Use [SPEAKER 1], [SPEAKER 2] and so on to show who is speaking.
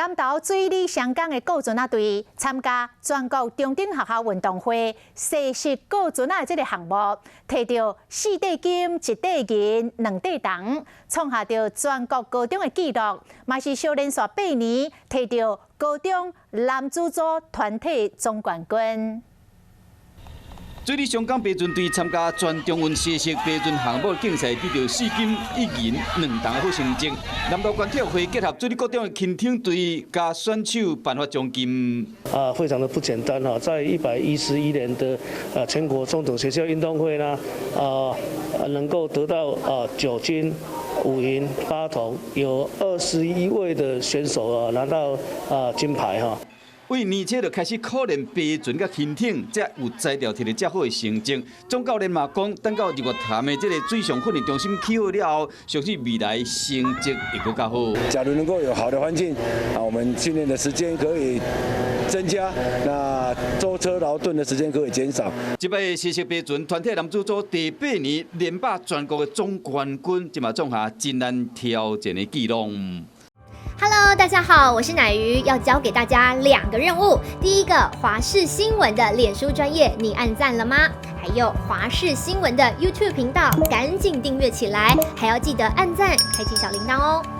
[SPEAKER 1] 南投水里上港的高船仔队参加全国中等学校运动会西式高船仔这个项目，摕到4块金、1块银、2块铜，创下着全国高中的纪录，嘛是小连续8年摕到高中男子组团体总冠军。
[SPEAKER 2] 水里上港爬船队参加全中运西式爬船项目竞赛，得到4金、1银、2铜的好成绩。南投县体育会结合水里高中的轻艇队，加选手颁发奖金。
[SPEAKER 3] 非常的不简单哈，在111年的全国中等学校运动会呢，能够得到9金、5银、8铜，有21位的选手拿到金牌哈。
[SPEAKER 2] 为年初就开始苦练爬船甲轻艇，才有才调摕到遮好的成绩。总教练嘛讲，等到日月潭的这个水上训练中心起好了后，相信未来成绩会更加好。
[SPEAKER 4] 假如能够有好的环境，我们训练的时间可以增加，那舟车劳顿的时间可以减少。
[SPEAKER 2] 这摆西式爬船团体男子组第8年连霸全国的总冠军，即嘛创下真难挑战的纪录。
[SPEAKER 5] Hello， 大家好，我是乃瑜，要教给大家2个任务。第一个，华视新闻的脸书专页，你按赞了吗？还有华视新闻的 YouTube 频道，赶紧订阅起来，还要记得按赞，开启小铃铛哦。